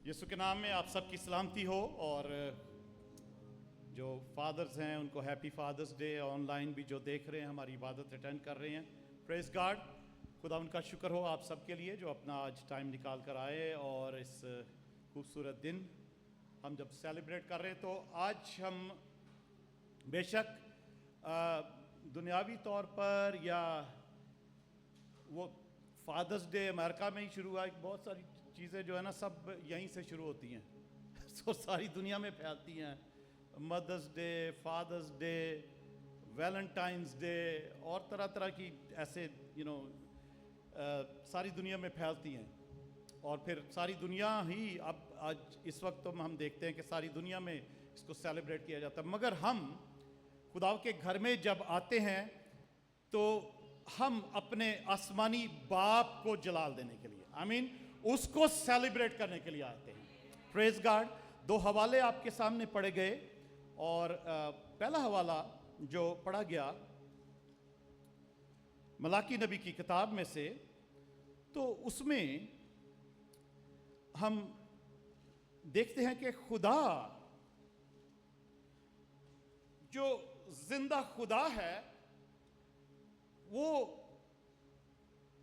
یسوع کے نام میں آپ سب کی سلامتی ہو، اور جو فادرز ہیں ان کو happy fathers day. Online بھی جو دیکھ رہے ہیں ہماری عبادت اٹینڈ کر رہے ہیں، پریز گاڈ. خدا ان کا شکر ہو آپ سب کے لیے جو اپنا آج ٹائم نکال کر آئے، اور اس خوبصورت دن ہم جب سیلیبریٹ کر رہے ہیں تو آج ہم بے شک دنیاوی طور پر یا وہ فادرز ڈے امریکہ میں ہی شروع ہوا. بہت ساری چیزیں جو ہے نا سب یہیں سے شروع ہوتی ہیں سو ساری دنیا میں پھیلتی ہیں. Mother's Day, Father's Day, Valentine's Day اور طرح طرح کی ایسے ساری دنیا میں پھیلتی ہیں. اور پھر ساری دنیا ہی اب آج اس وقت تو ہم دیکھتے ہیں کہ ساری دنیا میں اس کو سیلیبریٹ کیا جاتا ہے. مگر ہم خدا کے گھر میں جب آتے ہیں تو ہم اپنے آسمانی باپ کو جلال دینے کے لیے، آمین، اس کو سیلیبریٹ کرنے کے لیے آتے ہیں. پریز گاڈ. 2 حوالے آپ کے سامنے پڑھے گئے، اور پہلا حوالہ جو پڑھا گیا ملاکی نبی کی کتاب میں سے، تو اس میں ہم دیکھتے ہیں کہ خدا جو زندہ خدا ہے وہ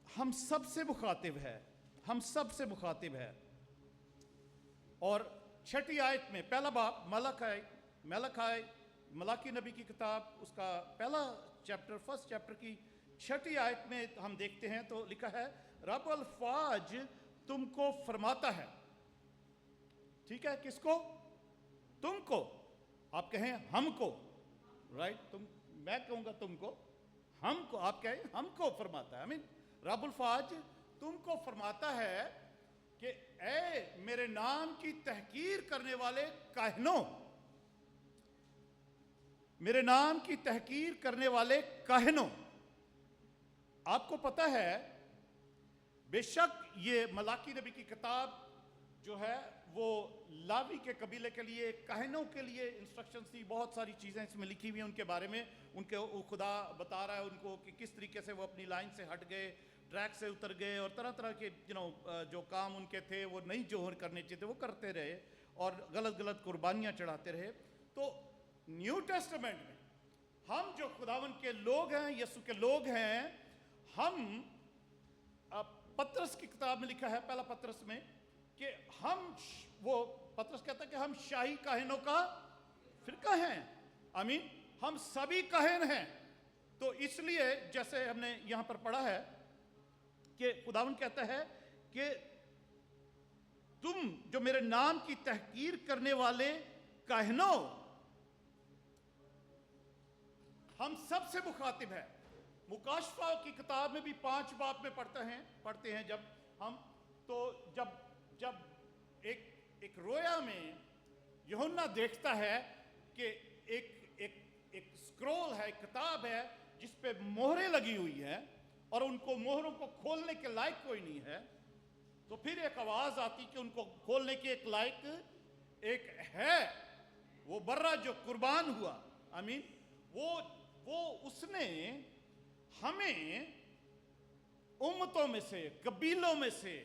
ہم سب سے مخاطب ہے، ہم سب سے مخاطب ہے. اور 6 آیت میں پہلا باب ملکی ملاکی نبی کی کتاب، اس کا پہلا چیپٹر، فرسٹ چیپٹر کی 6 آیت میں ہم دیکھتے ہیں تو لکھا ہے، رب الفاج تم کو فرماتا ہے. ٹھیک ہے، کس کو؟ تم کو. آپ کہیں ہم کو، رائٹ. میں کہوں گا تم کو، ہم کو. آپ کہیں ہم کو فرماتا ہے. آمین. رب الفاج تم کو فرماتا ہے کہ اے میرے نام کی تحقیر کرنے والے کاہنوں، میرے نام کی تحقیر کرنے والے کاہنوں. آپ کو پتہ ہے بے شک یہ ملاکی نبی کی کتاب جو ہے وہ لاوی کے قبیلے کے لیے، کاہنوں کے لیے انسٹرکشنز تھی. بہت ساری چیزیں اس میں لکھی ہوئی ہیں ان کے بارے میں. ان کے خدا بتا رہا ہے ان کو کہ کس طریقے سے وہ اپنی لائن سے ہٹ گئے، ٹریک سے اتر گئے، اور طرح طرح کے جو کام ان کے تھے وہ نہیں جو کرنے چاہیے تھے وہ کرتے رہے، اور غلط غلط قربانیاں چڑھاتے رہے. تو نیو ٹیسٹمنٹ میں ہم جو خداون کے لوگ ہیں، یسوع کے لوگ ہیں، ہم پطرس کی کتاب میں لکھا ہے، پہلا پطرس میں، کہ ہم وہ پطرس کہتا ہے کہ ہم شاہی کاہنوں کا فرقہ ہیں. آمین. ہم سبھی کاہن ہیں. تو اس لیے جیسے ہم نے یہاں پر پڑھا ہے کہ خداوند کہتا ہے کہ تم جو میرے نام کی تحقیر کرنے والے کاہنوں، ہم سب سے مخاطب ہے. مکاشفہ کی کتاب میں بھی 5 باب میں پڑھتے ہیں جب ہم، تو جب ایک رویا میں یوحنا دیکھتا ہے کہ ایک سکرول ہے، ایک کتاب ہے جس پہ مہریں لگی ہوئی ہیں، اور ان کو مہروں کو کھولنے کے لائق کوئی نہیں ہے. تو پھر ایک آواز آتی کہ ان کو کھولنے کے ایک لائق ایک ہے، وہ برہ جو قربان ہوا. آمین. وہ اس نے ہمیں امتوں میں سے، قبیلوں میں سے،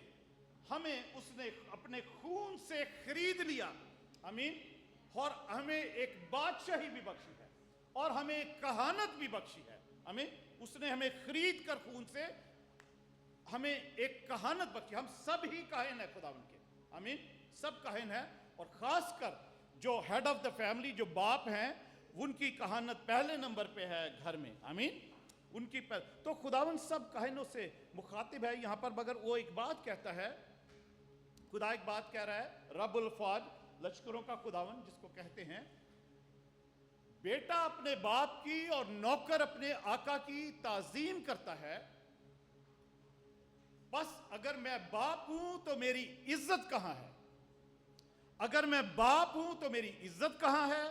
ہمیں اس نے اپنے خون سے خرید لیا. آمین. اور ہمیں ایک بادشاہی بھی بخشی ہے، اور ہمیں ایک کہانت بھی بخشی ہے. آمین. اس نے ہمیں خرید کر خون سے ہمیں ایک کہانت بخشی. ہم سب ہی کاہن ہیں خداوند کے. آمین. سب کاہن ہیں، اور خاص کر جو ہیڈ آف دا فیملی، جو باپ ہیں، ان کی کہانت پہلے نمبر پہ ہے گھر میں. آمین. ان کی تو خداوند سب کاہنوں سے مخاطب ہے یہاں پر. مگر وہ ایک بات کہتا ہے، خدا ایک بات کہہ رہا ہے، رب الفاج، لشکروں کا خداوند جس کو کہتے ہیں، بیٹا اپنے باپ کی اور نوکر اپنے آقا کی تعظیم کرتا ہے. بس اگر میں باپ ہوں تو میری عزت کہاں ہے؟ اگر میں باپ ہوں تو میری عزت کہاں ہے؟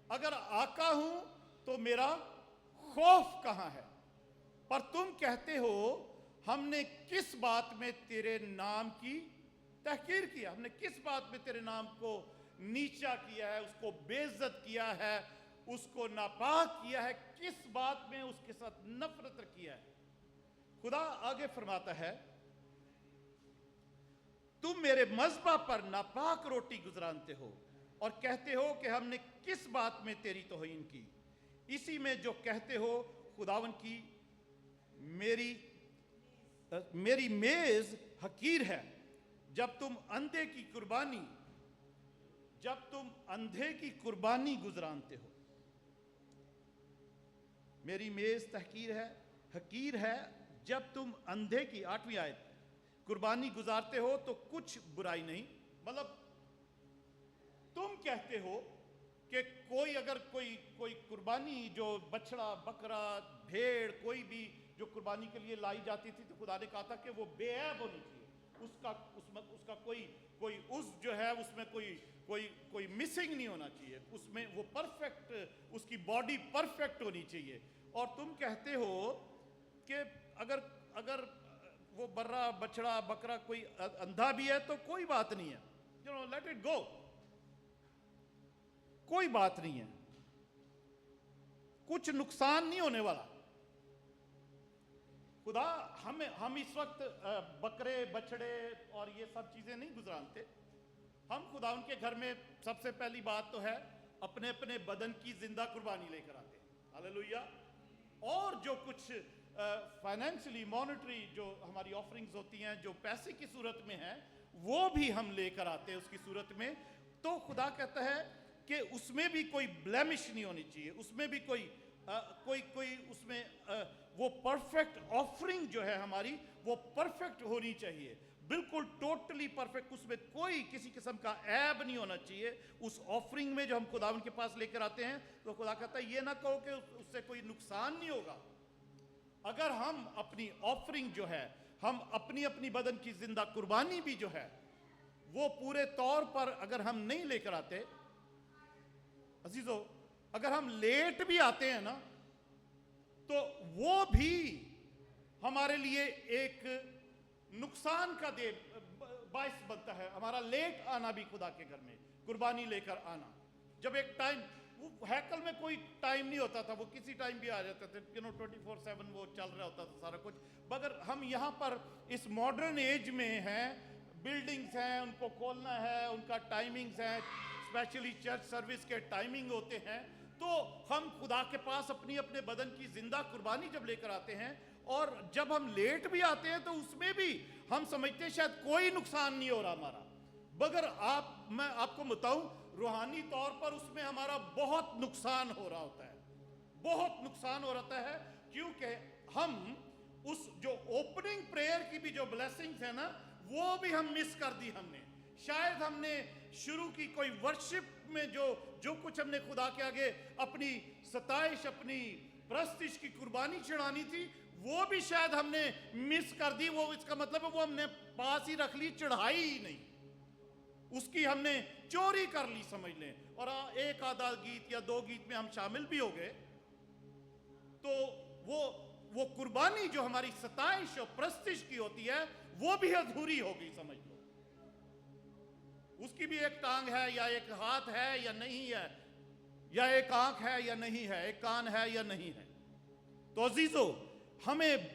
اگر آقا ہوں تو میرا خوف کہاں ہے؟ پر تم کہتے ہو ہم نے کس بات میں تیرے نام کی تحقیر کیا؟ ہم نے کس بات میں تیرے نام کو نیچا کیا ہے، اس کو بے عزت کیا ہے، اس کو ناپاک کیا ہے؟ کس بات میں اس کے ساتھ نفرت کیا ہے؟ خدا آگے فرماتا ہے، तुम मेरे मज़बा पर नापाक रोटी गुजरानते हो और कहते हो कि हमने किस बात में तेरी तौहीन की। इसी में जो कहते हो खुदावन की मेरी मेज हकीर है। जब तुम अंधे की कुर्बानी गुजरानते हो। मेरी मेज हकीर है जब तुम अंधे की, 8वीं आयत, कुर्बानी गुजारते हो तो कुछ बुराई नहीं। मतलब तुम कहते हो कि अगर कोई कुर्बानी, जो बछड़ा, बकरा, भेड़, कोई भी जो कुर्बानी के लिए लाई जाती थी, तो खुदा ने कहा था कि वो बेऐब होनी चाहिए, उसका कोई उस जो है उसमें कोई मिसिंग नहीं होना चाहिए, उसमें वो परफेक्ट, उसकी बॉडी परफेक्ट होनी चाहिए। और तुम कहते हो कि अगर वो बर्रा, बछड़ा, बकरा कोई अंधा भी है तो कोई बात नहीं है, लेट इट गो, कोई बात नहीं है, कुछ नुकसान नहीं होने वाला। खुदा हम इस वक्त बकरे, बछड़े और ये सब चीजें नहीं गुजरानते। हम खुदा उनके घर में सबसे पहली बात तो है अपने अपने बदन की जिंदा कुर्बानी लेकर आते हैं। हालेलुया। और जो कुछ फाइनेंशियली, मॉनेटरी जो हमारी ऑफरिंग्स होती हैं, जो पैसे की सूरत में है, वो भी हम लेकर आते हैं उसकी सूरत में। तो खुदा कहता है कि उसमें भी कोई ब्लेमिश नहीं होनी चाहिए, उसमें भी कोई उसमें वो परफेक्ट ऑफरिंग जो है हमारी, वो परफेक्ट होनी चाहिए, बिल्कुल टोटली परफेक्ट, उसमें कोई किसी किस्म का ऐब नहीं होना चाहिए उस ऑफरिंग में जो हम खुदा उनके पास लेकर आते हैं। तो खुदा कहता है ये ना कहो कि उससे कोई नुकसान नहीं होगा। अगर हम अपनी ऑफरिंग जो है, हम अपनी बदन की जिंदा कुर्बानी भी जो है वो पूरे तौर पर अगर हम नहीं लेकर आते, अजीजों, अगर हम लेट भी आते हैं ना, तो वो भी हमारे लिए एक नुकसान का बायस बनता है। हमारा लेट आना भी खुदा के घर में, कुर्बानी लेकर आना। जब एक टाइम, वो हैकल में कोई टाइम नहीं होता था, वो किसी टाइम भी आ जाते थे, 24/7 वो चल रहा होता था सारा कुछ। मगर हम यहाँ पर इस मॉडर्न एज में हैं, बिल्डिंग्स हैं, उनको खोलना है, उनका टाइमिंग्स हैं, स्पेशली चर्च सर्विस के टाइमिंग होते हैं। तो हम खुदा के पास अपने बदन की जिंदा कुर्बानी जब लेकर आते हैं, और जब हम लेट भी आते हैं तो उसमें भी हम समझते हैं शायद कोई नुकसान नहीं हो रहा हमारा, मगर मैं आपको बताऊं, रूहानी तौर पर उसमें हमारा बहुत नुकसान हो रहा होता है, बहुत नुकसान हो रहा है। क्योंकि हम उस जो ओपनिंग प्रेयर की भी जो ब्लेसिंग्स है ना, वो भी हम मिस कर दी हमने। शायद हमने शुरू की कोई वर्शिप में जो कुछ हमने खुदा के आगे अपनी सताइश, अपनी प्रस्तिश की कुर्बानी चढ़ानी थी, वो भी शायद हमने मिस कर दी। वो इसका मतलब है वो हमने पास ही रख ली, चढ़ाई ही नहीं, उसकी हमने चोरी कर ली समझ लें। और एक आधा गीत या 2 गीत में हम शामिल भी हो गए, तो वो कुर्बानी जो हमारी सताइश और प्रस्तिश की होती है, वो भी अधूरी हो गई समझ लो। उसकी भी एक टांग है या एक हाथ है या नहीं है, या एक आंख है या नहीं है, एक कान है या नहीं है। तो अजीजों, हमें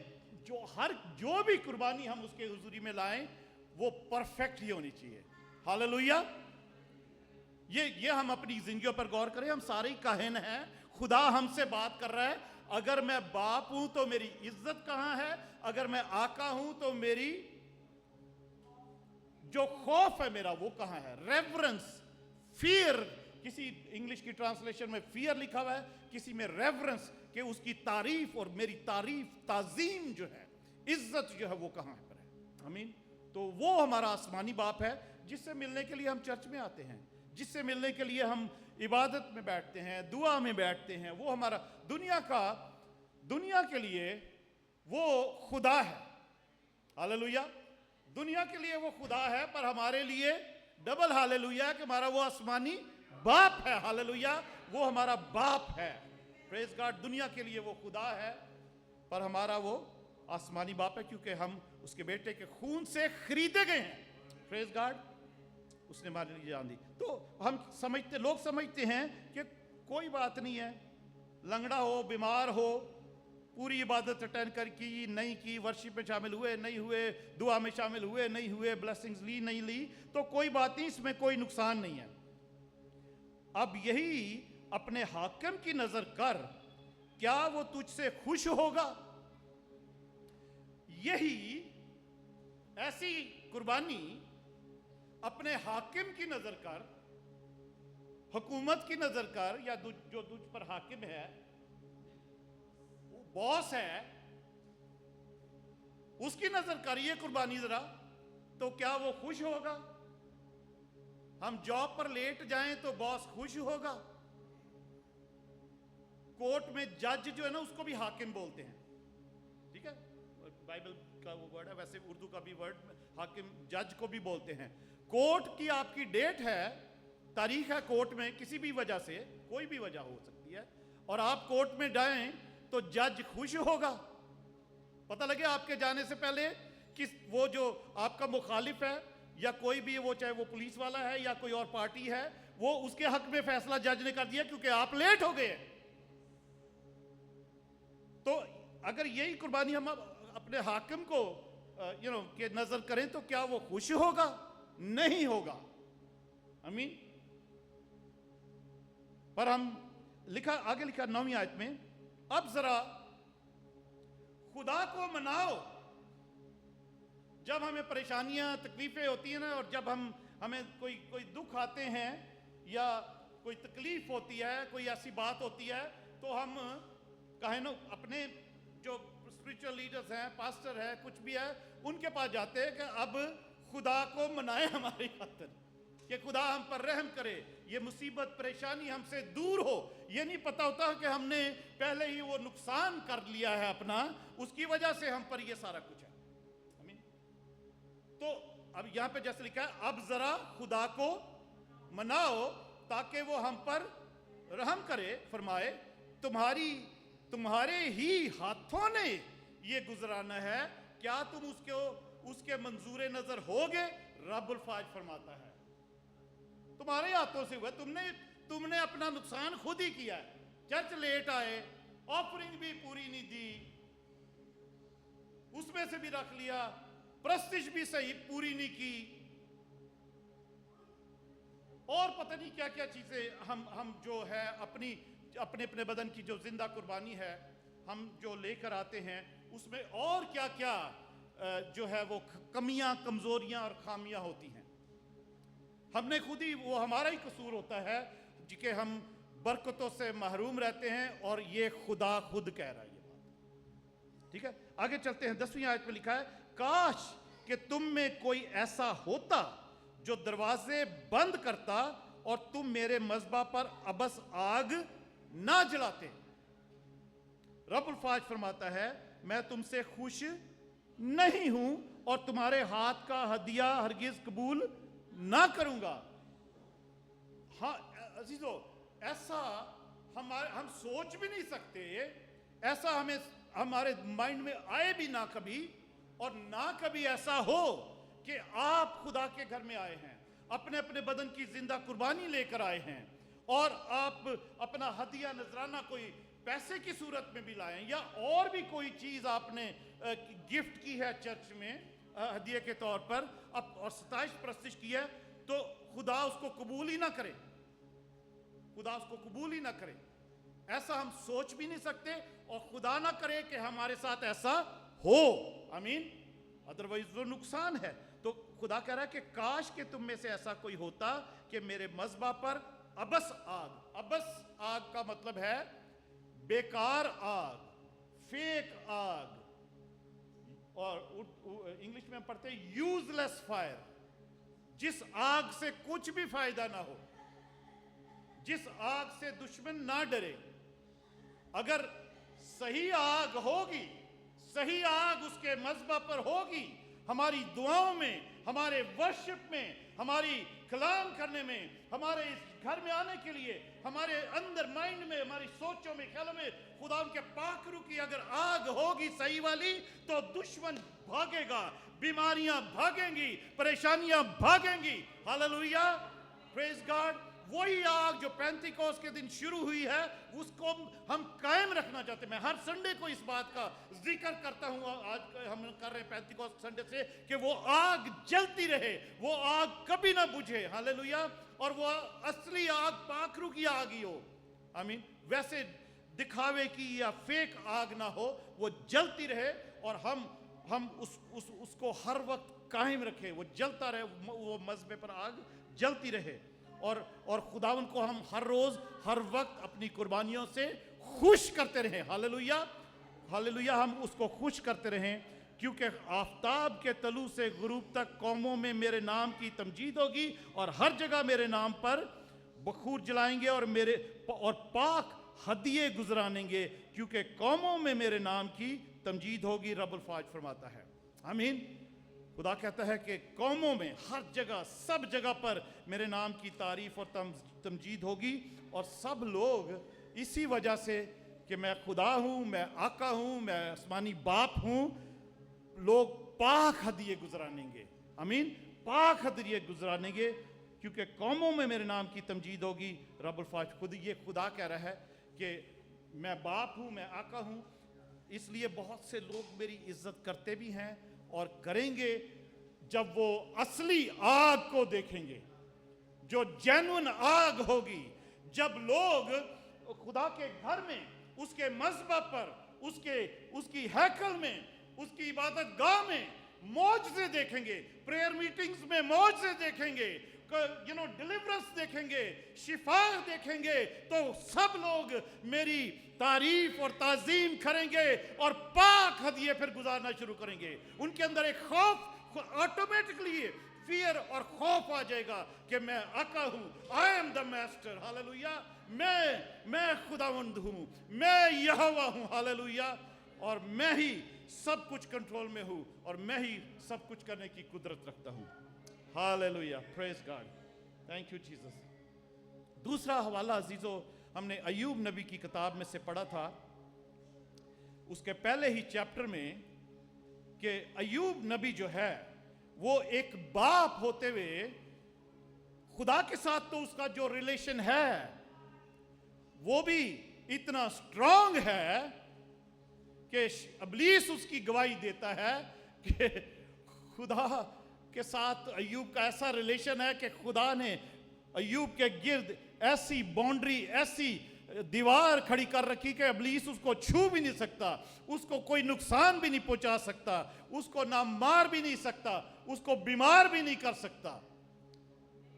जो भी कुर्बानी हम उसके हुजूरी में लाएं, वो परफेक्ट ही होनी चाहिए। हालेलुया। ये हम अपनी जिंदगियों पर गौर करें। हम सारे काहिन हैं, खुदा हमसे बात कर रहा है। अगर मैं बाप हूं तो मेरी इज्जत कहां है? अगर मैं आका हूं तो मेरी जो खौफ है मेरा, वो कहां है? रेवरेंस, फियर, किसी इंग्लिश की ट्रांसलेशन में फियर लिखा हुआ है, किसी में रेवरेंस, कि उसकी तारीफ और मेरी तारीफ, ताजीम जो है, इज्जत जो है, वो कहां पर है? आमीन। तो वो हमारा आसमानी बाप है, जिससे मिलने के लिए हम चर्च में आते हैं, जिससे मिलने के लिए हम इबादत में बैठते हैं, दुआ में बैठते हैं। वो हमारा दुनिया के लिए वो खुदा है। हालेलुया। दुनिया के लिए वो खुदा है, पर हमारे लिए डबल हालेलुया कि हमारा वो आसमानी बाप है। हालेलुया। वो हमारा बाप है। Praise God. दुनिया के लिए वो खुदा है, पर हमारा वो आसमानी बाप है, क्योंकि हम उसके बेटे के खून से खरीदे गए हैं। Praise God. उसने हमारे लिए जान दी। तो लोग समझते हैं कि कोई बात नहीं है, लंगड़ा हो, बीमार हो, पूरी इबादत अटेंड कर की नहीं की, वर्शिप में शामिल हुए नहीं हुए, दुआ में शामिल हुए नहीं हुए, ब्लेसिंग्स ली नहीं ली, तो कोई बात नहीं, इसमें कोई नुकसान नहीं है। अब यही अपने हाकिम की नजर कर, क्या वो तुझसे खुश होगा? यही ऐसी कुर्बानी अपने हाकिम की नजर कर, हुकूमत की नजर कर, या जो तुझ पर हाकिम है, वो बॉस है, उसकी नजर कर ये कुर्बानी जरा, तो क्या वो खुश होगा? हम जॉब पर लेट जाएं तो बॉस खुश होगा? कोर्ट में जज जो है ना, उसको भी हाकिम बोलते हैं, ठीक है, बाइबल का वो वर्ड है, वैसे उर्दू का भी वर्ड हाकिम जज को भी बोलते हैं। कोर्ट की आपकी डेट है, तारीख है कोर्ट में, किसी भी वजह से, कोई भी वजह हो सकती है, और आप कोर्ट में जाएं तो जज खुश होगा? पता लगे आपके जाने से पहले कि वो जो आपका मुखालिफ है या कोई भी, वो चाहे वो पुलिस वाला है या कोई और पार्टी है, वो उसके हक में फैसला जज ने कर दिया क्योंकि आप लेट हो गए। तो अगर यही कुर्बानी हम अपने हाकिम को के नजर करें तो क्या वो खुश होगा? नहीं होगा। आमीन। पर हम आगे लिखा 9वीं आयत में, अब जरा खुदा को मनाओ। जब हमें परेशानियां तकलीफें होती हैं ना, और जब हमें कोई दुख आते हैं या कोई तकलीफ होती है, कोई ऐसी बात होती है, तो हम कहें ना अपने जो स्पिरिचुअल लीडर्स हैं, पास्टर है, कुछ भी है, उनके पास जाते हैं कि अब खुदा को मनाए हमारी खातिर, कि खुदा हम पर रहम करे, ये मुसीबत परेशानी हमसे दूर हो। ये नहीं पता होता कि हमने पहले ही वो नुकसान कर लिया है अपना, उसकी वजह से हम पर ये सारा कुछ है। आमीन। तो अब यहां पे जैसे लिखा है, अब जरा खुदा को मनाओ ताकि वो हम पर रहम करे, फरमाए तुम्हारे ही हाथों ने ये गुजराना है, क्या तुम उसके मंजूर नजर होगे? रब्बुल फाज फरमाता है, तुम्हारे हाथों से हुआ, तुमने अपना नुकसान खुद ही किया है। चर्च लेट आए, ऑफरिंग भी पूरी नहीं दी, उसमें से भी रख लिया, प्रस्तिश भी सही पूरी नहीं की, और पता नहीं क्या क्या चीजें हम जो है अपने बदन की जो जिंदा कुर्बानी है हम जो लेकर आते हैं, उसमें और क्या क्या जो है वो कमियां, कमजोरियां और खामियां होती हैं। हमने खुद ही, वो हमारा ही कसूर होता है कि हम बरकतों से महरूम रहते हैं, और ये खुदा खुद कह रहा है ये बात। ठीक है, आगे चलते हैं। 10वीं आयत में लिखा है, काश कि तुम में कोई ऐसा होता जो दरवाजे बंद करता और तुम मेरे मज़बा पर अबस आग ना जलाते। रब्बुल फाज फरमाता है, मैं तुमसे खुश नहीं हूं और तुम्हारे हाथ का हदिया हरगिज कबूल ना करूंगा। हाँ अजीजों, ऐसा हम सोच भी नहीं सकते, ऐसा हमारे माइंड में आए भी ना कभी, और ना कभी ऐसा हो कि आप खुदा के घर में आए हैं, अपने अपने बदन की जिंदा कुर्बानी लेकर आए हैं, और आप अपना हदिया नजराना कोई पैसे की सूरत में भी लाएं, या और भी कोई चीज आपने गिफ्ट की है चर्च में हदिया के तौर पर, और सताइश प्रस्तिश की है, तो खुदा उसको कबूल ही ना करे, खुदा उसको कबूल ही ना करे। ऐसा हम सोच भी नहीं सकते, और खुदा ना करे कि हमारे साथ ऐसा हो। आमीन। अदरवाइज वो नुकसान है। तो खुदा कह रहा है कि काश कि तुम में से ऐसा कोई होता कि मेरे मज़बा पर अबस आग का मतलब है बेकार आग, फेक आग, और इंग्लिश में हम पढ़ते हैं यूजलेस फायर, जिस आग से कुछ भी फायदा ना हो, जिस आग से दुश्मन ना डरे। अगर सही आग होगी, सही आग उसके मज़बा पर होगी, हमारी दुआओं में, हमारे वर्शिप में, हमारी कलाम करने में, हमारे इस घर में आने के लिए, हमारे अंदर माइंड में, हमारी सोचों में, ख्यालों में खुदा उनके पाक रूह की अगर आग होगी सही वाली, तो दुश्मन भागेगा, बीमारियां भागेंगी, परेशानियां भागेंगी। Hallelujah, praise God. वही आग जो पेंटिकोस के दिन शुरू हुई है उसको हम कायम रखना चाहते हैं। मैं हर संडे को इस बात का जिक्र करता हूँ, आज हम कर रहे हैं पेंटिकोस संडे से, कि वो आग जलती रहे, वो आग कभी ना बुझे। हालेलुया। और वो असली आग पाखरू की आग ही हो, आमीन, वैसे दिखावे की या फेक आग ना हो, वो जलती रहे और हम उसको हर वक्त कायम रखें, वो जलता रहे, वो मज़बे पर आग जलती रहे। और खुदावन को हम हर रोज हर वक्त अपनी कुर्बानियों से खुश करते रहें। हालेलुया, हालेलुया, हम उसको खुश करते रहें, क्योंकि आफताब के तलू से गुरूब तक कौमों में मेरे नाम की तमजीद होगी और हर जगह मेरे नाम पर बखूर जलाएंगे और पाक हदिये गुजरानेंगे, क्योंकि कौमों में मेरे नाम की तमजीद होगी। रब्बुल फाज फरमाता है, आमीन। खुदा कहता है कि कौमों में हर जगह, सब जगह पर मेरे नाम की तारीफ और तमजीद होगी। और सब लोग इसी वजह से कि मैं खुदा हूँ, मैं आका हूँ, मैं आसमानी बाप हूँ, लोग पाक हदिये गुजरानेंगे, आमीन, पाक हदिये गुजरानेंगे, क्योंकि कौमों में मेरे नाम की तमजीद होगी। रब्बुल फाज खुद ये खुदा कह रहा है कि मैं बाप हूँ, मैं आका हूँ, इसलिए बहुत से लोग मेरी इज्जत करते भी हैं और करेंगे जब वो असली आग को देखेंगे, जो जेन्युइन आग होगी। जब लोग खुदा के घर में, उसके मज़बह पर, उसकी हैकल में, उसकी इबादत गाह में मौजज़े देखेंगे, प्रेयर मीटिंग्स में मौजज़े देखेंगे, डिलीवरेंस देखेंगे, शिफा देखेंगे, तो सब लोग मेरी तारीफ और ताजीम करेंगे और पाक हदिये फिर गुजारना शुरू करेंगे। उनके अंदर एक खौफ, ऑटोमेटिकली फियर और खौफ आ जाएगा कि मैं आका हूँ, I am the master. Hallelujah, मैं खुदावंद हूँ, मैं यहोवा हूँ। हालेलुया, और मैं ही सब कुछ कंट्रोल में हूँ और मैं ही सब कुछ करने की कुदरत रखता हूँ। Hallelujah, praise God, thank you Jesus. दूसरा हवाला अजीजों, हमने अय्यूब नबी की किताब में से पढ़ा था, उसके पहले ही चैप्टर में, कि अय्यूब नबी जो है वो एक बाप होते हुए खुदा के साथ तो उसका जो रिलेशन है वो भी इतना स्ट्रांग है कि इब्लीस उसकी गवाही देता है कि खुदा के साथ अय्यूब का ऐसा रिलेशन है कि खुदा ने अय्यूब के गिर्द ऐसी बाउंड्री, ऐसी दीवार खड़ी कर रखी कि इब्लीस उसको छू भी नहीं सकता, उसको कोई नुकसान भी नहीं पहुंचा सकता, उसको ना मार भी नहीं सकता, उसको बीमार भी नहीं कर सकता।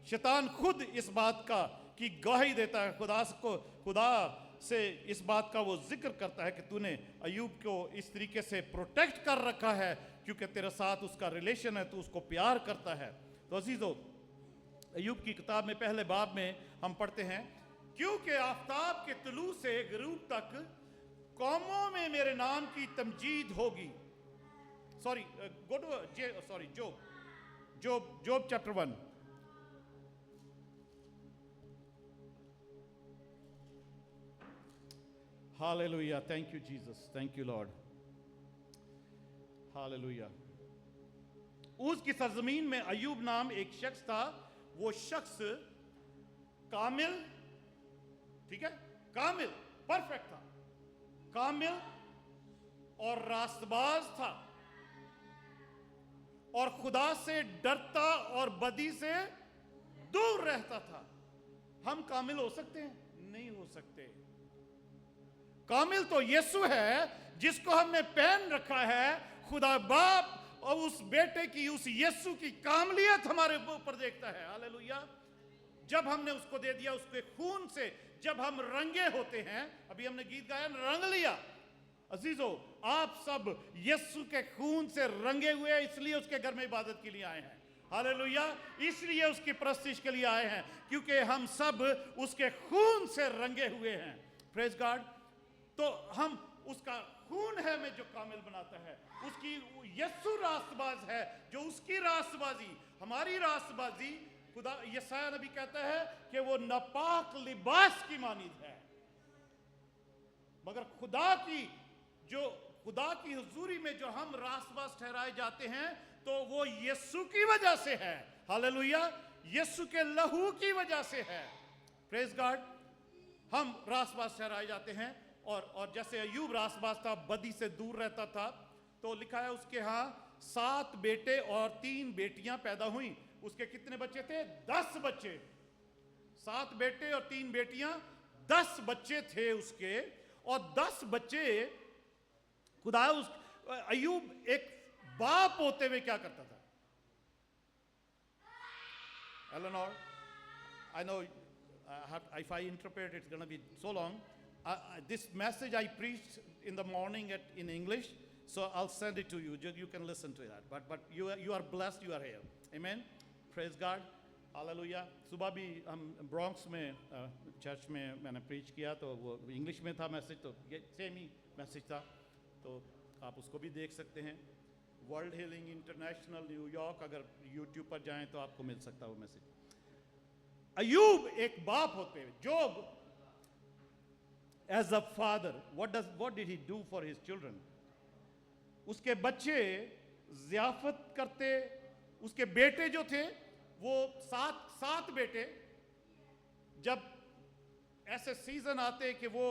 शैतान खुद इस बात का की गवाही देता है, खुदा से इस बात का वो जिक्र करता है कि तूने अय्यूब को इस तरीके से प्रोटेक्ट कर रखा है क्योंकि तेरे साथ उसका रिलेशन है, तू उसको प्यार करता है। तो अजीजों, अय्यूब की किताब में पहले बाब में हम पढ़ते हैं, क्योंकि आफताब के तुलू से गुरूब तक कौमों में मेरे नाम की तमजीद होगी। Job chapter 1। Hallelujah, thank you Jesus, thank you Lord, hallelujah. उस की सरजमीन में अय्यूब नाम एक शख्स था, वो शख्स कामिल, ठीक है, कामिल, परफेक्ट था, कामिल और रास्तबाज था और खुदा से डरता और बदी से दूर रहता था। हम कामिल हो सकते हैं? नहीं हो सकते। कामिल तो यीशु है जिसको हमने पहन रखा है। खुदा बाप और उस बेटे की, उस यीशु की कामलियत हमारे ऊपर देखता है। हालेलुया। जब हमने उसको दे दिया, उसके खून से जब हम रंगे होते हैं, अभी हमने गीत गाया, रंग लिया। अजीजों, आप सब यीशु के खून से रंगे हुए, इसलिए उसके घर में इबादत के लिए आए हैं। हालेलुया, इसलिए उसकी प्रस्तिश के लिए आए हैं, क्योंकि हम सब उसके खून से रंगे हुए हैं। Praise God. तो हम, उसका खून है में जो कामिल बनाता है, उसकी यीशु रास्तबाज है, जो उसकी रास्तबाजी, हमारी रास्तबाजी, खुदा यशायाह नबी कहता है कि वो नापाक लिबास की मानिद है। मगर खुदा की हुजूरी में जो हम रास्तबाज ठहराए जाते हैं, तो वो यीशु की वजह से है। हालेलुया, यीशु के लहू की वजह से है। Praise God. हम रासबास ठहराए जाते हैं, और जैसे अय्यूब रासबास था, बदी से दूर रहता था, तो लिखा है उसके यहाँ 7 बेटे और 3 बेटियां पैदा हुई। उसके कितने बच्चे थे? 10 बच्चे। 7 बेटे और 3 बेटियां, 10 बच्चे थे उसके। और 10 बच्चे, खुदा उस अय्यूब एक बाप होते हुए क्या करता था? Eleanor, I know if I interpret it's going to be so long. This message I preached in the morning in English, so I'll send it to you. You can listen to that. But you are blessed. You are here. Amen. Praise God. Hallelujah. सुबह भी हम Bronx में church में मैंने preach किया, तो वो English में था मैसेज, तो ये सेम ही मैसेज था, तो आप उसको भी देख सकते हैं। वर्ल्ड हीलिंग इंटरनेशनल न्यूयॉर्क, अगर यूट्यूब पर जाएं तो आपको मिल सकता है वो मैसेज। अय्यूब एक बाप होते हुए, Job as a father, what did he do for his children? उसके बच्चे ज़ियाफत करते, उसके बेटे जो थे वो 7 बेटे, जब ऐसे सीजन आते कि वो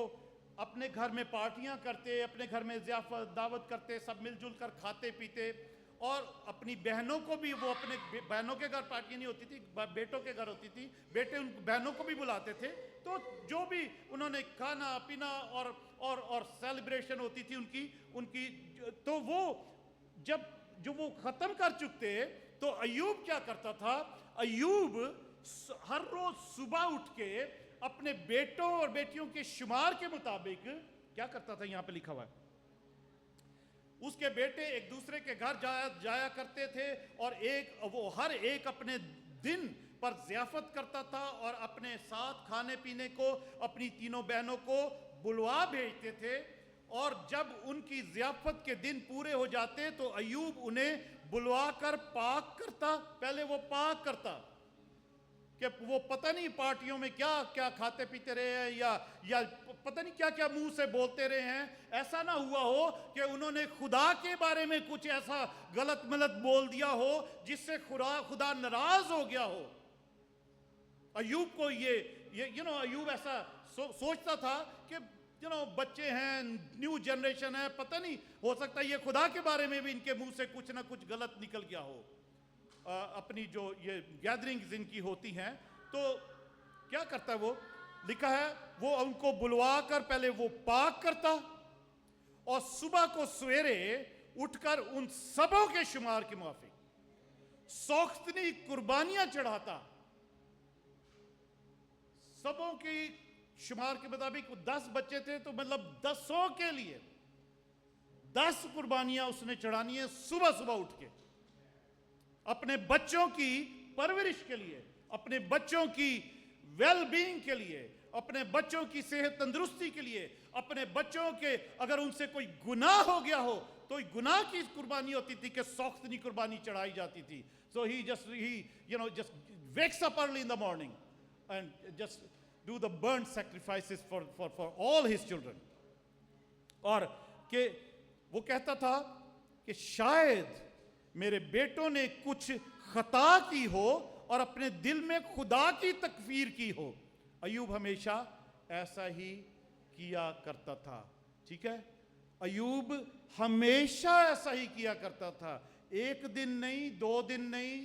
अपने घर में पार्टियां करते, अपने घर में ज़ियाफत दावत करते, सब मिलजुल कर खाते पीते, और अपनी बहनों को भी, वो अपने बहनों के घर पार्टी नहीं होती थी, बेटों के घर होती थी, बेटे उन बहनों को भी बुलाते थे, तो जो भी उन्होंने खाना पीना और सेलिब्रेशन होती थी उनकी, तो वो जब वो ख़त्म कर चुके, तो अय्यूब क्या करता था? अय्यूब हर रोज सुबह उठ के अपने बेटों और बेटियों के शुमार के मुताबिक क्या करता था? यहाँ पे लिखा हुआ है, उसके बेटे एक दूसरे के घर जाया करते थे, और वो हर एक अपने दिन पर ज़ियाफत करता था, और अपने साथ खाने पीने को अपनी तीनों बहनों को बुलवा भेजते थे। और जब उनकी ज़ियाफत के दिन पूरे हो जाते, तो अय्यूब उन्हें बुलवा कर पाक करता। पहले वो पाक करता कि वो पता नहीं पार्टियों में क्या क्या खाते पीते रहे हैं, या पता नहीं क्या क्या मुंह से बोलते रहे हैं। ऐसा ना हुआ हो कि उन्होंने खुदा के बारे में कुछ ऐसा गलत मलत बोल दिया हो जिससे खुदा नाराज हो गया हो। अय्यूब को ये अय्यूब ऐसा सोचता था कि बच्चे हैं, न्यू जनरेशन है, पता नहीं, हो सकता है ये खुदा के बारे में भी इनके मुंह से कुछ ना कुछ गलत निकल गया हो। अपनी जो ये गैदरिंग्स इनकी होती हैं, तो क्या करता है वो? लिखा है वो उनको बुलवा कर पहले वो पाक करता, और सुबह को सवेरे उठकर उन सबों के शुमार के मुआफिक सौख्तनी कुर्बानियां चढ़ाता। सबों की शुमार के मुताबिक 10 बच्चे थे, तो मतलब 10 के लिए 10 कुर्बानियां उसने चढ़ानी है सुबह सुबह उठ के, अपने बच्चों की परवरिश के लिए, अपने बच्चों की वेल बीइंग के लिए, अपने बच्चों की सेहत तंदुरुस्ती के लिए, अपने बच्चों के अगर उनसे कोई गुनाह हो गया हो तो गुनाह की कुर्बानी होती थी कि सौख्तनी कुर्बानी चढ़ाई जाती थी। So he just wakes up early in the morning and just do the burnt sacrifices for all his children. और कि वो कहता था कि शायद मेरे बेटों ने कुछ खता की हो और अपने दिल में खुदा की तकफीर की हो। अय्यूब हमेशा ऐसा ही किया करता था। ठीक है, अय्यूब हमेशा ऐसा ही किया करता था। एक दिन नहीं, 2 दिन नहीं,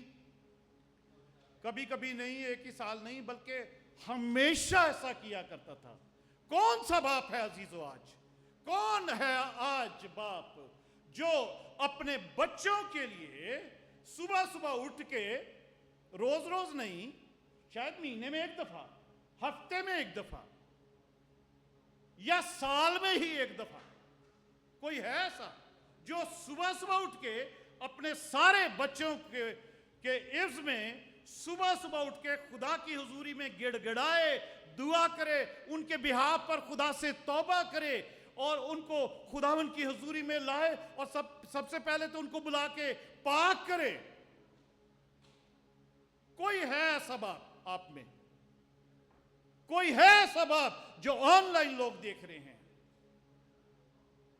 कभी कभी नहीं, एक ही साल नहीं, बल्कि हमेशा ऐसा किया करता था। कौन सा बाप है अजीजों आज? कौन है आज बाप जो अपने बच्चों के लिए सुबह सुबह उठ के, रोज रोज नहीं, शायद महीने में 1 दफा, हफ्ते में 1 दफा, या साल में ही 1 दफा, कोई है ऐसा जो सुबह सुबह उठ के अपने सारे बच्चों के इव्ज में सुबह सुबह उठ के खुदा की हुजूरी में गिड़गिड़ाए, दुआ करे, उनके बिहाफ पर खुदा से तौबा करे और उनको खुदावन की हुजूरी में लाए, और सबसे पहले तो उनको बुला के पाक करे? कोई है ऐसा बाप आप में? कोई है ऐसा बाप जो ऑनलाइन लोग देख रहे हैं?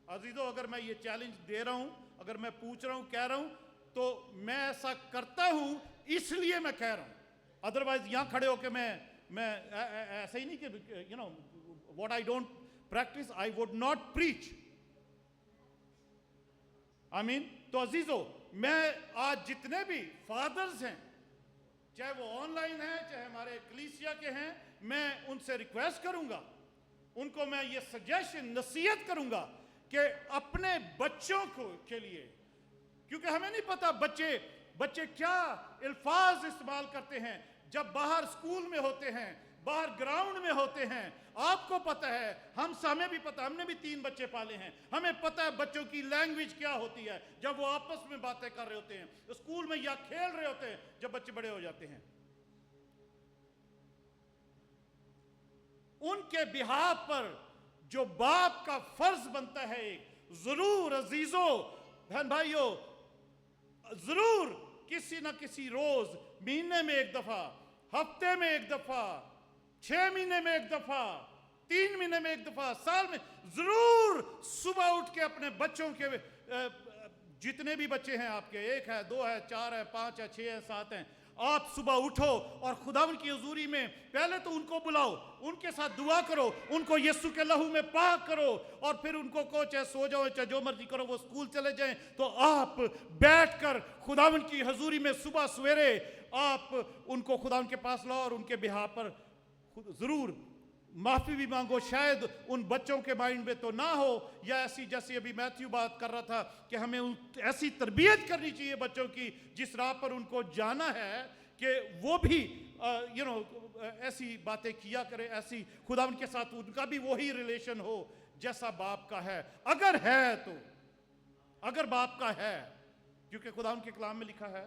अजीजों, अगर मैं ये चैलेंज दे रहा हूं, अगर मैं पूछ रहा हूं, कह रहा हूं, तो मैं ऐसा करता हूं इसलिए मैं कह रहा हूं। अदरवाइज यहां खड़े होकर मैं मैं ऐसा ही नहीं कि you know what I don't practice I would not preach. आमीन। तो अजीजों, मैं आज जितने भी फादर्स हैं, चाहे वो ऑनलाइन हैं चाहे हमारे कलीसिया के हैं, मैं उनसे रिक्वेस्ट करूंगा, उनको मैं ये सजेशन नसीहत करूंगा कि अपने बच्चों को के लिए, क्योंकि हमें नहीं पता बच्चे क्या अल्फाज इस्तेमाल करते हैं जब बाहर स्कूल में होते हैं, बाहर ग्राउंड में होते हैं। आपको पता है, हमें भी पता, हमने भी 3 बच्चे पाले हैं, हमें पता है बच्चों की लैंग्वेज क्या होती है जब वो आपस में बातें कर रहे होते हैं, स्कूल में या खेल रहे होते हैं, जब बच्चे बड़े हो जाते हैं। उनके बिहाफ पर जो बाप का फर्ज बनता है, जरूर अजीजों, बहन भाइयों, जरूर किसी ना किसी रोज, महीने में एक दफा, हफ्ते में एक दफा, 6 महीने में एक दफा, 3 महीने में एक दफा, साल में जरूर सुबह उठ के अपने बच्चों के, जितने भी बच्चे हैं आपके, 1 है, 2 है, 4 है, 5 है, 6 है, 7 हैं, आप सुबह उठो और खुदावंद की हुजूरी में पहले तो उनको बुलाओ, उनके साथ दुआ करो, उनको यीशु के लहू में पाक करो, और फिर उनको कहो चाहे सो जाओ चाहे जो मर्जी करो, वो स्कूल चले जाएं, तो आप बैठकर खुदावंद की हुजूरी में सुबह सवेरे आप उनको खुदावंद के पास लाओ और उनके बिहाफ पर जरूर माफी भी मांगो। शायद उन बच्चों के माइंड में तो ना हो, या ऐसी जैसी अभी मैथ्यू बात कर रहा था कि हमें ऐसी तरबियत करनी चाहिए बच्चों की जिस राह पर उनको जाना है कि वो भी ऐसी बातें किया करे, ऐसी खुदावंद के साथ उनका भी वही रिलेशन हो जैसा बाप का है, अगर है तो, अगर बाप का है, क्योंकि खुदावंद के कलाम में लिखा है,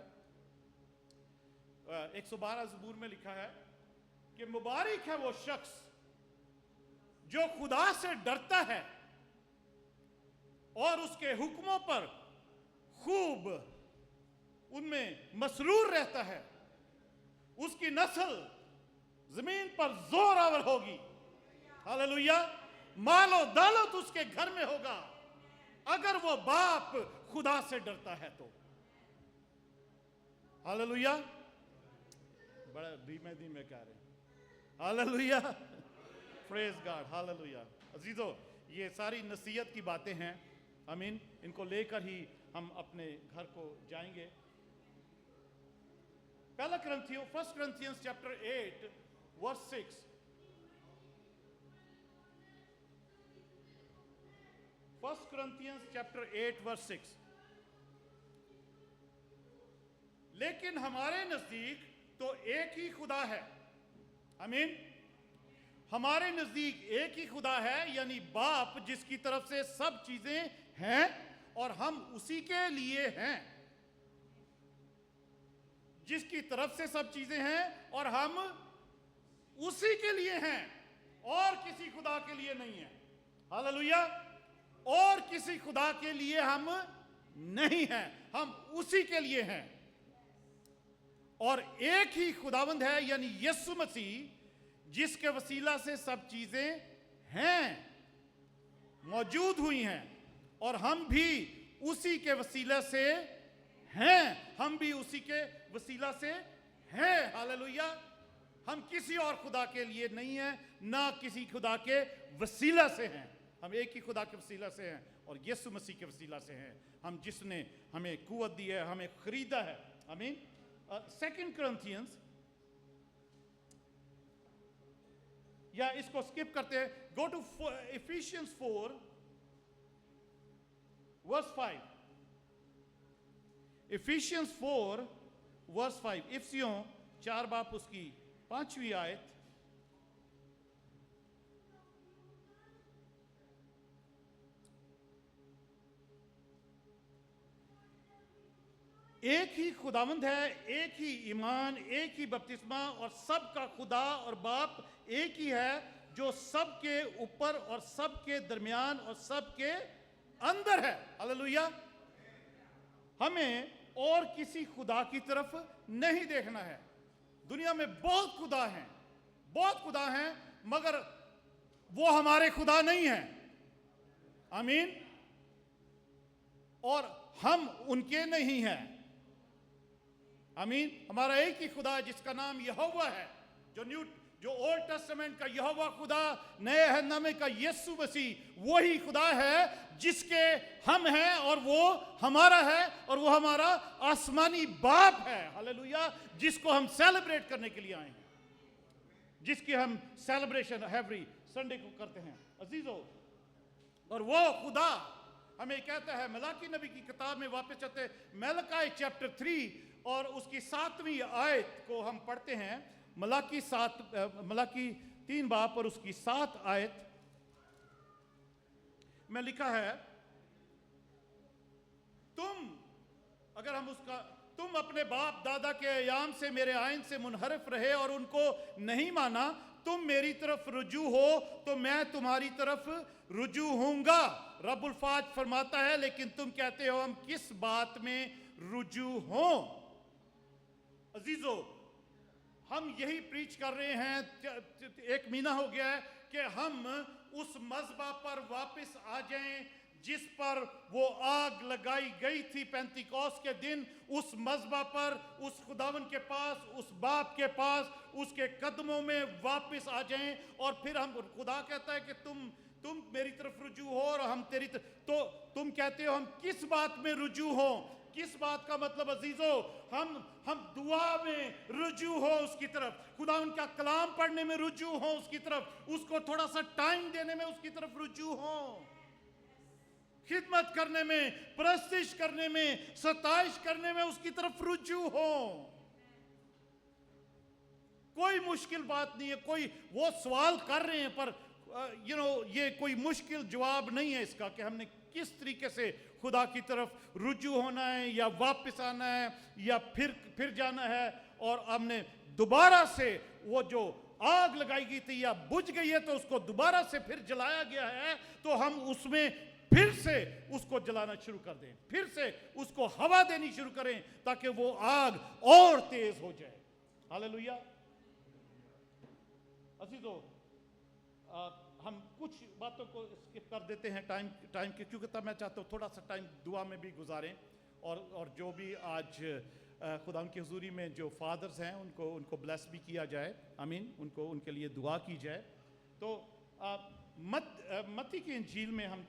112 ज़बूर में लिखा है कि मुबारक है वो शख्स जो खुदा से डरता है और उसके हुक्मों पर खूब उनमें मसरूर रहता है, उसकी नस्ल जमीन पर जोरावर होगी। हालेलुया। मालो दौलत उसके घर में होगा अगर वो बाप खुदा से डरता है तो। हालेलुया। बड़ा धीमे धीमे कह रहे हैं। Hallelujah, praise God, hallelujah. अजीजों, ये सारी नसीहत की बातें हैं, आमीन, इनको लेकर ही हम अपने घर को जाएंगे। पहला करंथियों 1 Corinthians chapter 8 verse 6। 1 Corinthians chapter 8 verse 6। लेकिन हमारे नजदीक तो एक ही खुदा है। आमीन। हमारे नजदीक एक ही खुदा है, यानी बाप, जिसकी तरफ से सब चीजें हैं और हम उसी के लिए हैं। जिसकी तरफ से सब चीजें हैं और हम उसी के लिए हैं, और किसी खुदा के लिए नहीं है। हालेलुया। और किसी खुदा के लिए हम नहीं हैं, हम उसी के लिए हैं। और एक ही खुदावंद है, यानी यीशु मसीह, जिसके वसीला से सब चीजें हैं, मौजूद हुई हैं, और हम भी उसी के वसीला से हैं, हम भी उसी के वसीला से हैं। हालेलुया। हम किसी और खुदा के लिए नहीं हैं, ना किसी खुदा के वसीला से हैं, हम एक ही खुदा के वसीला से हैं और यीशु मसीह के वसीला से हैं, हम जिसने हमें कुव्वत दी है, हमें खरीदा है। आमीन। 2 Corinthians, या इसको स्किप करते हैं, go to Ephesians 4 verse 5। Ephesians 4 verse 5। इफिसियों 4 बाप उसकी 5वीं आयत। एक ही खुदावंद है, एक ही ईमान, एक ही बपतिस्मा, और सबका खुदा और बाप एक ही है, जो सबके ऊपर और सबके दरमियान और सबके अंदर है। हालेलुया। हमें और किसी खुदा की तरफ नहीं देखना है। दुनिया में बहुत खुदा हैं, बहुत खुदा हैं, मगर वो हमारे खुदा नहीं हैं। आमीन। और हम उनके नहीं हैं। आमीन। हमारा एक ही खुदा है जिसका नाम यहोवा है। जो ओल्ड टेस्टामेंट का यहोवा खुदा, नए अहदनामे का यीशु मसीह, वही खुदा है जिसके हम हैं और वो हमारा है और वो हमारा आसमानी बाप है। हालेलुया। जिसको हम सेलिब्रेट करने के लिए आए हैं, जिसकी हम सेलिब्रेशन एवरी संडे को करते हैं अजीजों। और वो खुदा हमें कहता है, मलाकी नबी की किताब में वापस चलते हैं, मलाकी चैप्टर 3 और उसकी 7वीं आयत को हम पढ़ते हैं। मलाकी 3 बाब और उसकी 7 आयत में लिखा है, तुम अपने बाप दादा के अयाम से, मेरे आइन से मुनहरफ रहे और उनको नहीं माना। तुम मेरी तरफ रुजू हो तो मैं तुम्हारी तरफ रुजू होऊंगा। रब्बुल फाज फरमाता है, लेकिन तुम कहते हो हम किस बात में रुजू हों। अजीजों, हम यही प्रीच कर रहे हैं, 1 महीना हो गया है कि हम उस मज़बा पर वापस आ जाएं जिस पर वो आग लगाई गई थी पेंतिकोस्त के दिन। उस मज़बा पर, उस खुदावन के पास, उस बाप के पास, उसके कदमों में वापस आ जाएं। और फिर हम, खुदा कहता है कि तुम मेरी तरफ रुजू हो और हम तेरी तरफ। तो तुम कहते हो हम किस बात में रुजू हो। किस बात का मतलब अजीजों, हम दुआ में रुजू हो उसकी तरफ, खुदा उनका कलाम पढ़ने में रुजू हो उसकी तरफ, उसको थोड़ा सा टाइम देने में उसकी तरफ रुजू हो, खिदमत करने में, प्रस्तिश करने में, सताइश करने में उसकी तरफ रुजू हो। कोई मुश्किल बात नहीं है। कोई वो सवाल कर रहे हैं पर ये कोई मुश्किल जवाब नहीं है इसका कि हमने किस तरीके से खुदा की तरफ रुजू होना है या वापस आना है या फिर जाना है। और हमने दोबारा से वो जो आग लगाई गई थी या बुझ गई है तो उसको दोबारा से फिर जलाया गया है, तो हम उसमें फिर से उसको जलाना शुरू कर दें, फिर से उसको हवा देनी शुरू करें ताकि वो आग और तेज हो जाए। हालेलुया। अजीजों, हम कुछ बातों को स्किप कर देते हैं टाइम के, क्योंकि तब मैं चाहता हूँ थोड़ा सा टाइम दुआ में भी गुजारें। और जो भी आज खुदा उनकी हुजूरी में जो फादर्स हैं उनको ब्लेस भी किया जाए। आमीन। उनके लिए दुआ की जाए। तो मत्ती की इंजील में हम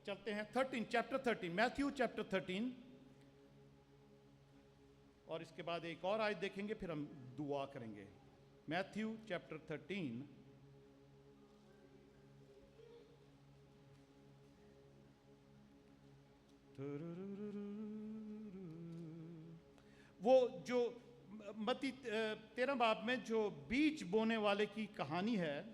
चलते हैं चैप्टर 13, मैथ्यू चैप्टर 13, और इसके बाद एक और आयत देखेंगे, फिर हम दुआ करेंगे। मैथ्यू चैप्टर 13 वो जो मत्ती 13 बाब में जो बीज बोने वाले की कहानी है,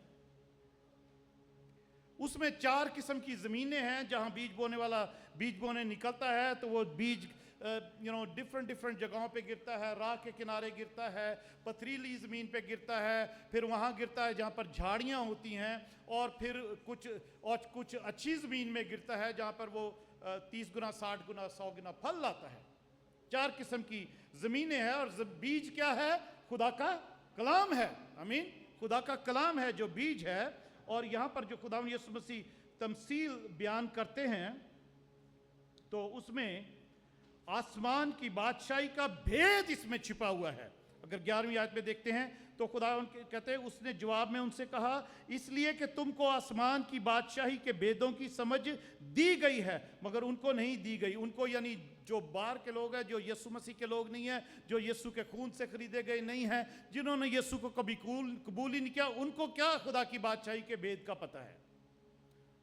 उसमें 4 किस्म की ज़मीनें हैं जहां बीज बोने वाला बीज बोने निकलता है। तो वो बीज डिफरेंट जगहों पे गिरता है। राह के किनारे गिरता है, पथरीली ज़मीन पे गिरता है, फिर वहाँ गिरता है जहाँ पर झाड़ियाँ होती हैं, और फिर कुछ अच्छी ज़मीन में गिरता है जहाँ पर वो 30 गुना, 60 गुना, 100 गुना फल लाता है। 4 किस्म की ज़मीनें हैं। और बीज क्या है? खुदा का कलाम है। आमीन। खुदा का कलाम है जो बीज है। और यहाँ पर जो खुदा यीशु मसीह तमसील बयान करते हैं, तो उसमें आसमान की बादशाही का भेद इसमें छिपा हुआ है। अगर 11वीं आयत में देखते हैं तो खुदा कहते हैं, उसने जवाब में उनसे कहा, इसलिए कि तुमको आसमान की बादशाही के भेदों की समझ दी गई है मगर उनको नहीं दी गई। उनको यानी जो बाहर के लोग हैं, जो यीशु मसीह के लोग नहीं हैं, जो यीशु के खून से खरीदे गए नहीं हैं, जिन्होंने यीशु को कभी कबूल ही नहीं किया, उनको क्या खुदा की बादशाही के भेद का पता है?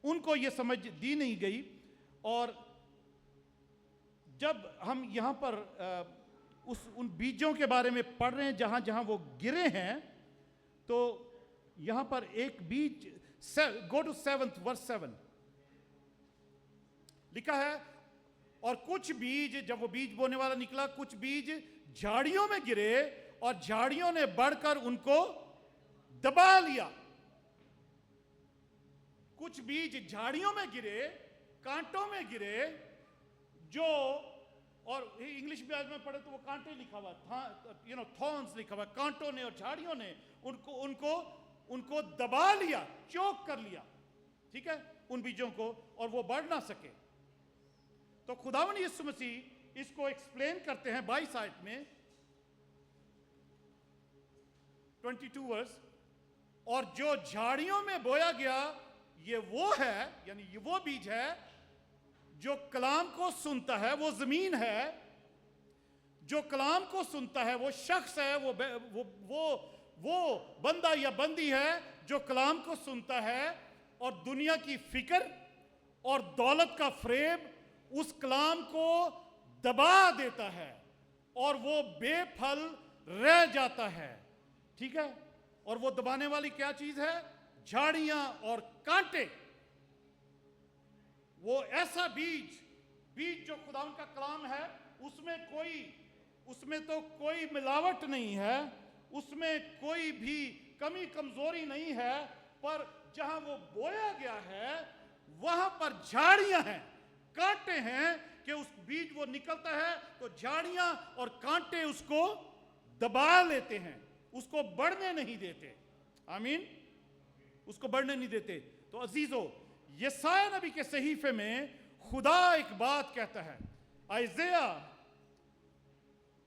उनको ये समझ दी नहीं गई। और जब हम यहाँ पर उन बीजों के बारे में पढ़ रहे हैं जहाँ जहाँ वो गिरे हैं, तो यहाँ पर एक बीज, गो टू 7th verse 7 लिखा है, और कुछ बीज, जब वो बीज बोने वाला निकला, कुछ बीज झाड़ियों में गिरे और झाड़ियों ने बढ़कर उनको दबा लिया। कुछ बीज झाड़ियों में गिरे, कांटों में गिरे, जो, और इंग्लिश में आज में पढ़े तो वो कांटे लिखा हुआ था, थॉर्न्स लिखा हुआ, कांटों ने और झाड़ियों ने उनको दबा लिया, चोक कर लिया, ठीक है, उन बीजों को, और वो बढ़ ना सके। तो खुदावन यीशु मसीह इसको एक्सप्लेन करते हैं 22 आयत में। 22 वर्स, और जो झाड़ियों में बोया गया ये वो है, यानी ये वो बीज है जो कलाम को सुनता है, वो जमीन है जो कलाम को सुनता है, वो शख्स है, वो बंदा या बंदी है जो कलाम को सुनता है और दुनिया की फिक्र और दौलत का फ्रेब उस कलाम को दबा देता है और वो बेफल रह जाता है। ठीक है, और वो दबाने वाली क्या चीज है? झाड़ियां और कांटे। वो ऐसा बीज जो खुदा का कलाम है, उसमें तो कोई मिलावट नहीं है, उसमें कोई भी कमी कमजोरी नहीं है, पर जहां वो बोया गया है वहां पर झाड़ियां हैं, कांटे हैं कि उस बीज वो निकलता है तो झाड़ियां और कांटे उसको दबा लेते हैं, उसको बढ़ने नहीं देते। आमीन, उसको बढ़ने नहीं देते। तो अजीजों, यशायाह नबी के सहीफे में खुदा एक बात कहता है, आइज़ाया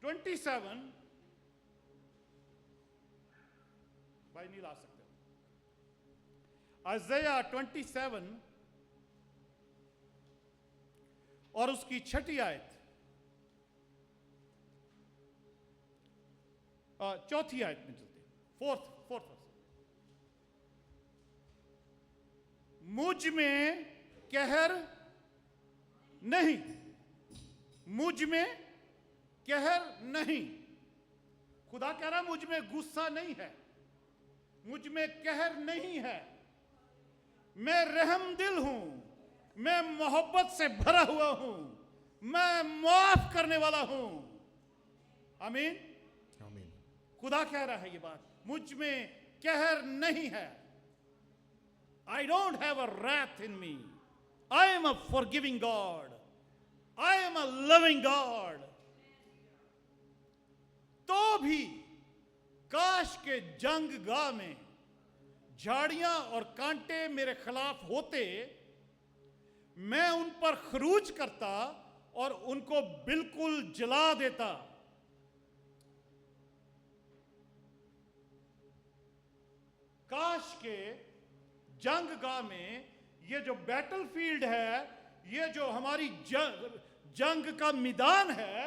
27, भाई नहीं ला सकते, आइज़ाया 27 और उसकी 6 आयत, 4 आयत में चलते, 4th वर्स। मुझ में कहर नहीं, मुझ में कहर नहीं। खुदा कह रहा मुझ में गुस्सा नहीं है, मुझ में कहर नहीं है, मैं रहम दिल हूं, मैं मोहब्बत से भरा हुआ हूं, मैं माफ करने वाला हूं। आमीन, आमीन। खुदा कह रहा है ये बात, मुझ में कहर नहीं है। I don't have a wrath in me. I am a forgiving God. I am a loving God. तो भी काश के जंगगाह में झाड़ियां और कांटे मेरे खिलाफ होते, मैं उन पर खरूज करता और उनको बिल्कुल जला देता। काश के जंगगाह में, ये जो बैटलफील्ड है, ये जो हमारी जंग का मैदान है,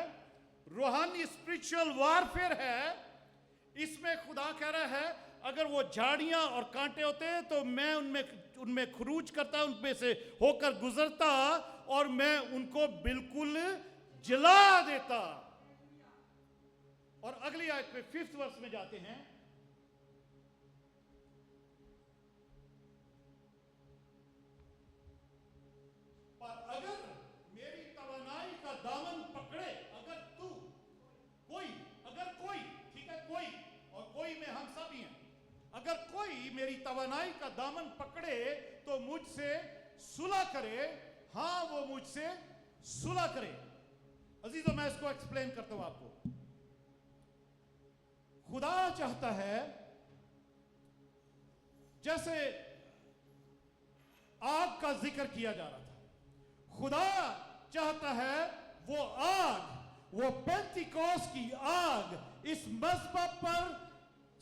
रूहानी स्पिरिचुअल वारफेयर है, इसमें खुदा कह रहा है अगर वो झाड़ियां और कांटे होते तो मैं उनमें खरूज करता, उनमें से होकर गुजरता और मैं उनको बिल्कुल जला देता। और अगली आयत में 5th वर्स में जाते हैं, अगर मेरी तवानाई का दामन पकड़े, अगर कोई, ठीक है, कोई, और कोई में हम सब ही हैं, अगर कोई मेरी तवानाई का दामन पकड़े तो मुझसे सुलह करे, हां वो मुझसे सुलह करे। अजीजों, मैं इसको एक्सप्लेन करता हूं आपको। खुदा चाहता है, जैसे आग का जिक्र किया जा रहा था, खुदा चाहता है वो आग, वो पेंटिकोस की आग इस मज़बा पर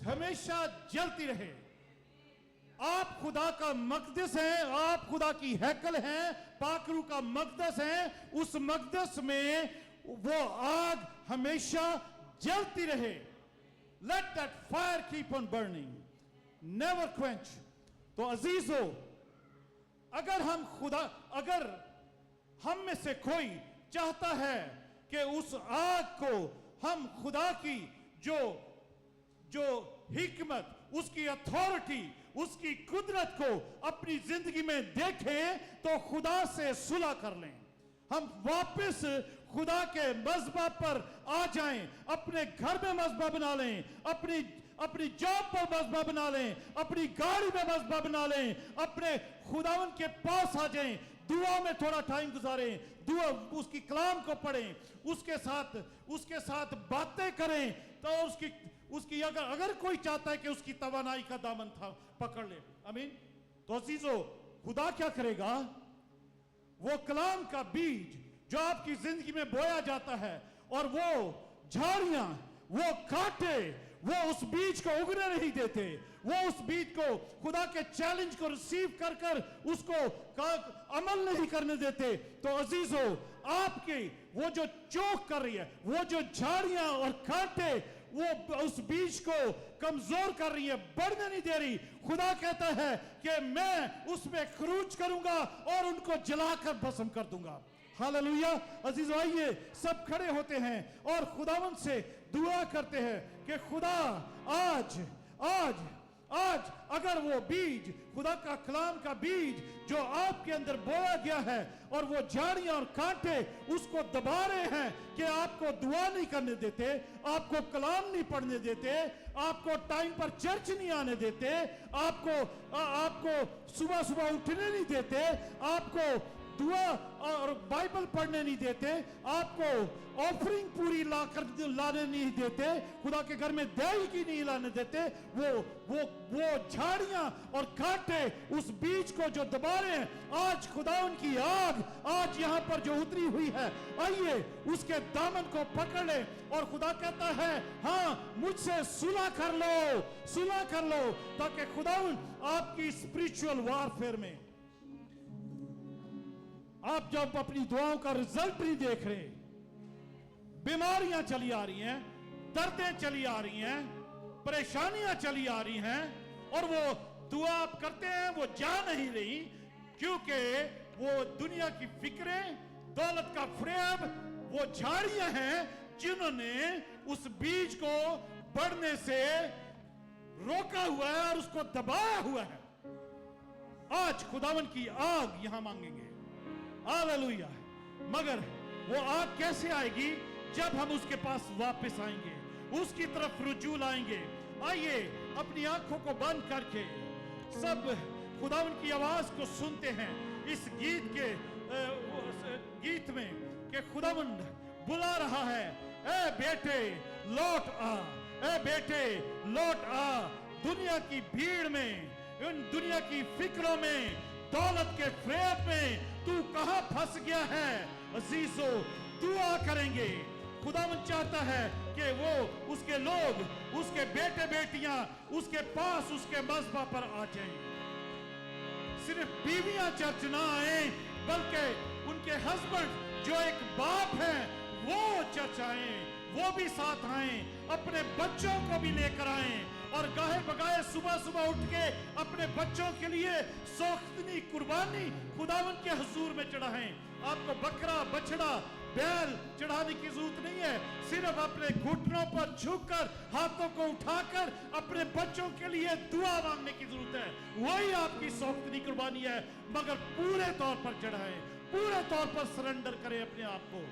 हमेशा जलती रहे। आप खुदा का मकदस हैं, आप खुदा की हैकल हैं, पाकरू का मकदस हैं, उस मकदस में वो आग हमेशा जलती रहे। Let that fire keep on burning, never quench। तो अजीजों, अगर हम में से कोई चाहता है कि उस आग को हम खुदा की जो हिकमत, उसकी अथॉरिटी, उसकी कुदरत को अपनी जिंदगी में देखें, तो खुदा से सुलह कर लें, हम वापस खुदा के मज़बा पर आ जाएं, अपने घर में मज़बा बना लें, अपनी जॉब पर मज़बा बना लें, अपनी गाड़ी में मज़बा बना लें, अपने खुदावन के पास आ जाएं, दुआ में थोड़ा टाइम गुजारें, दुआ, उसकी कलाम को पढ़ें, उसके साथ बातें करें, तो उसकी अगर कोई चाहता है कि उसकी तवानाई का दामन था पकड़ ले। आमीन। तो अजीजों, खुदा क्या करेगा? वो कलाम का बीज जो आपकी जिंदगी में बोया जाता है, और वो झाड़ियां, वो कांटे, वो उस बीज को उगने नहीं देते, वो उस बीज को खुदा के चैलेंज को रिसीव कर कर उसको अमल नहीं करने देते। तो अजीजों, आपकी वो जो चोक कर रही है, वो जो झाड़ियां और कांटे वो उस बीज को कमजोर कर रही है, बढ़ने नहीं दे रही। खुदा कहता है कि मैं उसमें खरूज करूंगा और उनको जलाकर भस्म कर दूंगा। हालेलुया। अजीजों, आइए सब खड़े होते हैं और खुदावंद से दुआ करते हैं कि खुदा आज आज आज अगर वो बीज, खुदा का कलाम का बीज जो आपके अंदर बोया गया है और वो झाड़ियां और कांटे उसको दबा रहे हैं कि आपको दुआ नहीं करने देते, आपको कलाम नहीं पढ़ने देते, आपको टाइम पर चर्च नहीं आने देते, आपको सुबह सुबह उठने नहीं देते, आपको दुआ और बाइबल पढ़ने नहीं देते, आपको ऑफरिंग पूरी लाने नहीं देते, खुदा के घर में दही की नहीं लाने देते, वो झाड़ियां और कांटे उस बीज को जो दबा रहे हैं, आज खुदा उनकी आग आज यहां पर जो उतरी हुई है, आइए उसके दामन को पकड़ ले। और खुदा कहता है, हाँ मुझसे सुलह कर लो, ताकि खुदा आपकी स्पिरिचुअल वारफेयर में आप जब अपनी दुआओं का रिजल्ट नहीं देख रहे, बीमारियां चली आ रही हैं, दर्दें चली आ रही हैं, परेशानियां चली आ रही हैं, और वो दुआ आप करते हैं वो जा नहीं रही, क्योंकि वो दुनिया की फिक्रें, दौलत का फ्रेब, वो झाड़ियां हैं जिन्होंने उस बीज को बढ़ने से रोका हुआ है और उसको दबाया हुआ है। आज खुदावन की आग यहां मांगेंगे। हालेलुया। मगर वो आग कैसे आएगी? जब हम उसके पास वापस आएंगे, उसकी तरफ रुजू लाएंगे। आइए अपनी आंखों को बंद करके सब खुदावन की आवाज को सुनते हैं इस गीत में कि खुदावन बुला रहा है, ए बेटे लौट आ, ए बेटे लौट आ। दुनिया की भीड़ में, उन दुनिया की फिक्रों में, दौलत के फ्रेब में तू कहां फंस गया है? अजीजों, दुआ करेंगे। खुदावंद चाहता है कि वो उसके लोग, उसके बेटे बेटियां उसके पास, उसके मज़बा पर आ जाएं। सिर्फ बीवियां चर्च ना आए, बल्कि उनके हस्बैंड जो एक बाप है वो चर्च आए, वो भी साथ आए, अपने बच्चों को भी लेकर आए और गाहे बगाए सुबह सुबह उठ के अपने बच्चों के लिए सौख्तनी कुर्बानी खुदावंद के हुजूर में चढ़ाएं। आपको बकरा, बछड़ा, बैल चढ़ाने की जरूरत नहीं है, सिर्फ अपने घुटनों पर झुककर, हाथों को उठाकर अपने बच्चों के लिए दुआ मांगने की जरूरत है। वही आपकी सौख्तनी कुर्बानी है। मगर पूरे तौर पर चढ़ाएं, पूरे तौर पर सरेंडर करें अपने आप को।